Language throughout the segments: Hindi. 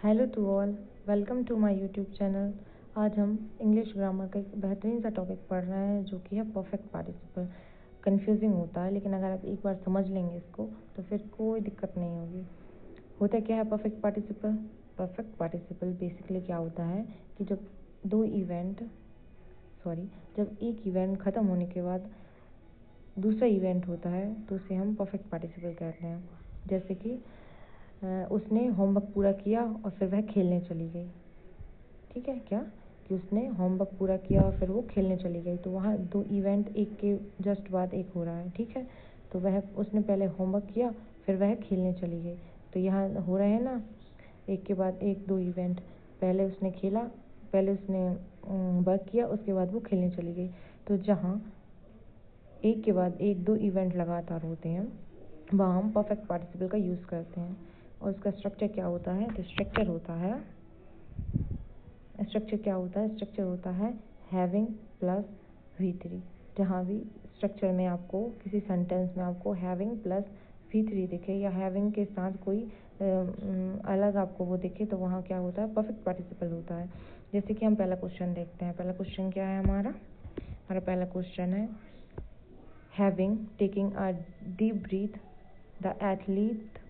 Hello to all, welcome to my YouTube channel. आज हम इंग्लिश ग्रामर का एक बेहतरीन सा टॉपिक पढ़ रहे हैं जो कि है परफेक्ट पार्टिसिपल। कंफ्यूजिंग होता है लेकिन अगर आप एक बार समझ लेंगे इसको तो फिर कोई दिक्कत नहीं होगी। होता क्या है perfect participle? Perfect participle basically क्या होता है कि जब एक इवेंट ख़त्म होने के बाद दूसरा इवेंट होता है तो उसे हम परफेक्ट पार्टिसिपल कहते हैं। जैसे कि उसने होमवर्क पूरा किया और फिर वह खेलने चली गई। ठीक है, क्या कि उसने होमवर्क पूरा किया और फिर वो खेलने चली गई, तो वहाँ दो इवेंट एक के जस्ट बाद एक हो रहा है। ठीक है, तो वह उसने पहले होमवर्क किया फिर वह खेलने चली गई, तो यहाँ हो रहे हैं ना एक के बाद एक दो इवेंट। पहले उसने खेला, पहले उसने वर्क किया, उसके बाद वो खेलने चली गई। तो जहाँ एक के बाद एक दो इवेंट लगातार होते हैं वहाँ हम परफेक्ट पार्टिसिपल का यूज़ करते हैं। और उसका स्ट्रक्चर क्या होता है? तो स्ट्रक्चर होता है हैविंग प्लस V3। जहाँ भी स्ट्रक्चर में आपको किसी सेंटेंस में आपको हैविंग प्लस V3 दिखे या हैविंग के साथ कोई अलग आपको वो दिखे तो वहाँ क्या होता है? परफेक्ट पार्टिसिपल होता है। जैसे कि हम पहला क्वेश्चन देखते हैं। पहला क्वेश्चन क्या है हमारा पहला क्वेश्चन है having taking a deep breath the athlete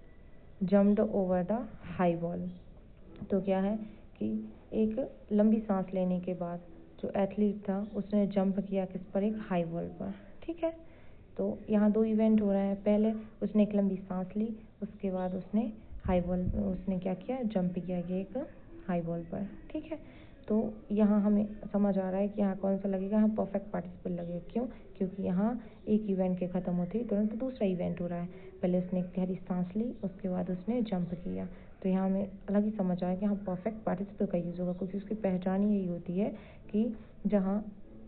jumped over the high wall. तो क्या है कि एक लंबी सांस लेने के बाद जो एथलीट था उसने जंप किया किस पर? एक हाई वॉल पर। ठीक है, तो यहाँ दो इवेंट हो रहे हैं। पहले उसने एक लंबी सांस ली, उसके बाद उसने क्या किया? जंप किया ये एक हाई वॉल पर। ठीक है, तो यहाँ हमें समझ आ रहा है कि यहाँ कौन सा लगेगा? यहाँ परफेक्ट पार्टिसिपल लगेगा। क्यों? क्योंकि यहाँ एक इवेंट के ख़त्म होते ही तुरंत दूसरा इवेंट हो रहा है। पहले उसने एक गहरी सांस ली, उसके बाद उसने जंप किया, तो यहाँ हमें अलग ही समझ आया कि यहाँ परफेक्ट पार्टिसिपल का यूज़ होगा, क्योंकि उसकी पहचान ही यही होती है कि जहाँ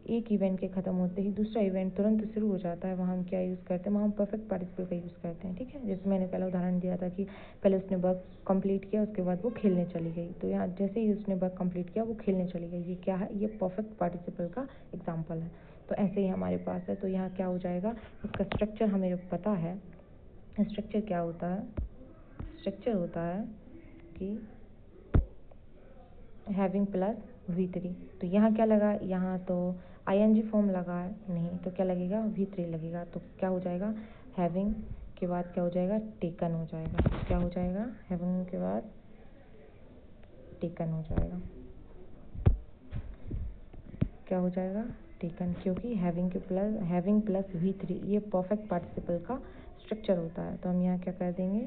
एक इवेंट के ख़त्म होते ही दूसरा इवेंट तुरंत शुरू हो जाता है, वहाँ हम क्या यूज़ करते हैं? वहाँ हम परफेक्ट पार्टिसिपल का यूज़ करते हैं। ठीक है, जैसे मैंने पहला उदाहरण दिया था कि पहले उसने वर्क कंप्लीट किया, उसके बाद वो खेलने चली गई, तो यहाँ जैसे ही उसने वर्क कंप्लीट किया वो खेलने चली गई, ये क्या है? ये परफेक्ट पार्टिसिपल का एग्जाम्पल है। तो ऐसे ही हमारे पास है, तो यहाँ क्या हो जाएगा? इसका स्ट्रक्चर हमें पता है। स्ट्रक्चर क्या होता है? स्ट्रक्चर होता है कि हैविंग प्लस V3। तो यहाँ क्या लगा? यहाँ तो ING फॉर्म लगा है नहीं, तो क्या लगेगा? V3 लगेगा। तो क्या हो जाएगा? हैविंग के बाद क्या हो जाएगा? टेकन हो जाएगा। तो क्या हो जाएगा? हैविंग के बाद टेकन हो जाएगा। क्या हो जाएगा? टेकन, क्योंकि हैविंग प्लस V3 ये परफेक्ट पार्टिसिपल का स्ट्रक्चर होता है। तो हम यहाँ क्या कर देंगे?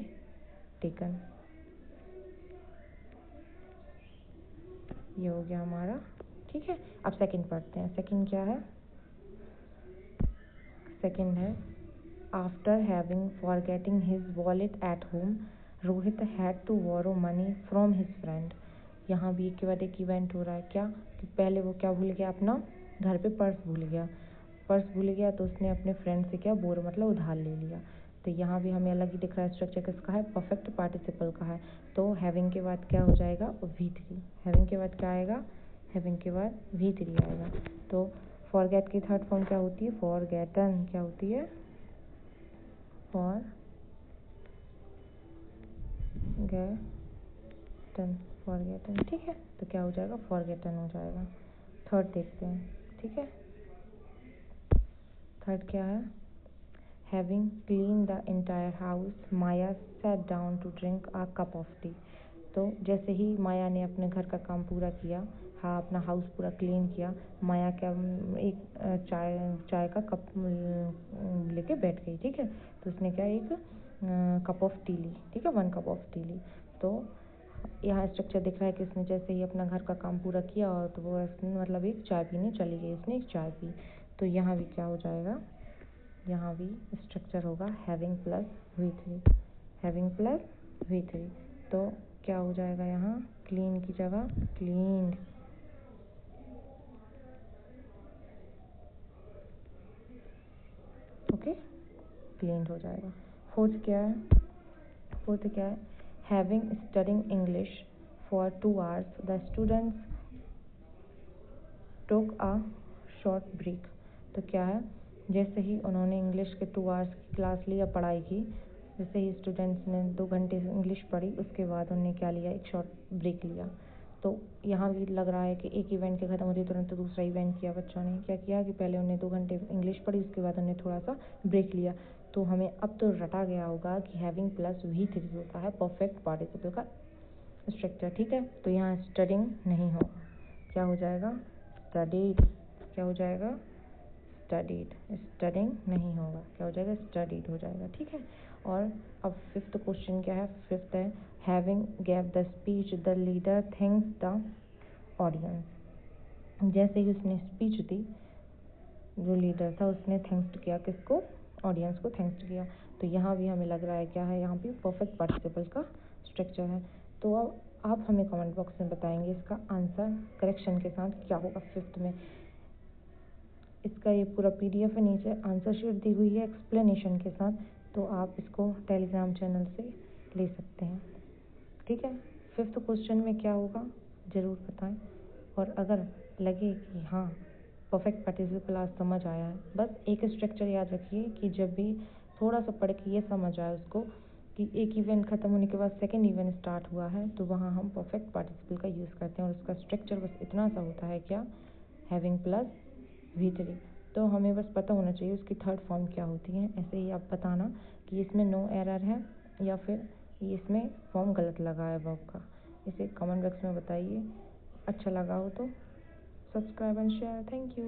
टेकन। ये हो गया हमारा। ठीक है, अब सेकंड पढ़ते हैं। सेकंड क्या है? सेकंड है after having forgetting his wallet at home Rohit had to borrow money from his friend. यहाँ भी एक के बाद एक इवेंट हो रहा है। क्या कि पहले वो क्या भूल गया? अपना घर पे पर्स भूल गया, तो उसने अपने फ्रेंड से क्या बोरो मतलब उधार ले लिया। तो यहाँ भी हमें अलग ही दिख रहा है स्ट्रक्चर किसका है? परफेक्ट पार्टिसिपल का है। तो हैविंग के बाद क्या हो जाएगा? V3। हैविंग के बाद क्या आएगा? हैविंग के बाद V3 आएगा। तो फॉरगेट की थर्ड फॉर्म क्या होती है? फॉरगेटन। क्या होती है? फॉरगेटन। ठीक है, तो क्या हो जाएगा? फॉरगेटन हो जाएगा। थर्ड देखते हैं। ठीक है, थर्ड क्या है? Having clean the entire house Maya sat down to drink a cup of tea. तो जैसे ही माया ने अपने घर का काम पूरा किया, हाँ अपना हाउस पूरा क्लीन किया, माया क्या एक चाय का कप लेके बैठ गई। ठीक है, तो उसने क्या एक कप ऑफ टी ली। ठीक है, 1 कप ऑफ टी ली। तो यहाँ स्ट्रक्चर दिख रहा है कि उसने जैसे ही अपना घर का काम पूरा किया और तो वो मतलब एक चाय पीने चली गई, उसने एक चाय पी। तो यहाँ भी क्या हो जाएगा? यहाँ भी स्ट्रक्चर होगा हैविंग प्लस V3। तो क्या हो जाएगा? यहाँ क्लीन की जगह क्लीन्ड। ओके, क्लीन्ड हो जाएगा। फोर्थ क्या है? Having studying English for 2 hours the students took a short break. तो क्या है? जैसे ही उन्होंने इंग्लिश के 2 hours की क्लास ली या पढ़ाई की, जैसे ही स्टूडेंट्स ने 2 घंटे इंग्लिश पढ़ी, उसके बाद उन्होंने क्या लिया, एक शॉर्ट ब्रेक लिया। तो यहाँ भी लग रहा है कि एक इवेंट के ख़त्म होते तुरंत दूसरा इवेंट किया बच्चों ने। क्या किया कि पहले उन्होंने 2 घंटे इंग्लिश पढ़ी, उसके बाद उन्होंने थोड़ा सा ब्रेक लिया। तो हमें अब तो रटा गया होगा कि हैविंग प्लस V3 होता है परफेक्ट पार्टिसिपल का स्ट्रक्चर। ठीक है, तो यहाँ स्टडिंग नहीं होगा, क्या हो जाएगा, स्टडीड। क्या हो जाएगा, स्टडीड। स्टडिंग नहीं होगा, क्या हो जाएगा, स्टडीड हो जाएगा। ठीक है, और अब फिफ्थ क्वेश्चन क्या है, फिफ्थ है having gave the speech the leader thanks the audience. जैसे ही उसने स्पीच दी, जो लीडर था उसने थैंक्स किया, किसको, ऑडियंस को थैंक्स किया। तो यहाँ भी हमें लग रहा है क्या है, यहाँ भी परफेक्ट पार्टिसिपल का स्ट्रक्चर है। तो अब आप हमें कमेंट बॉक्स में बताएंगे इसका आंसर करेक्शन के साथ क्या होगा फिफ्थ में। इसका ये पूरा PDF है, नीचे आंसर शीट दी हुई है एक्सप्लेनेशन के साथ, तो आप इसको टेलीग्राम चैनल से ले सकते हैं। ठीक है, फिफ्थ क्वेश्चन में क्या होगा ज़रूर बताएं, और अगर लगे कि हाँ परफेक्ट पार्टिसिपल आज समझ आया है, बस एक स्ट्रक्चर याद रखिए कि जब भी थोड़ा सा पढ़ के ये समझ आए उसको कि एक इवेंट ख़त्म होने के बाद सेकेंड इवेंट स्टार्ट हुआ है, तो वहाँ हम परफेक्ट पार्टिसिपल का यूज़ करते हैं, और उसका स्ट्रक्चर बस इतना सा होता है, क्या, हैविंग प्लस V3। तो हमें बस पता होना चाहिए उसकी थर्ड फॉर्म क्या होती है। ऐसे ही आप बताना कि इसमें नो एरर है या फिर इसमें फॉर्म गलत लगा है वर्ब का, इसे कमेंट बॉक्स में बताइए। अच्छा लगा हो तो subscribe and share. Thank you.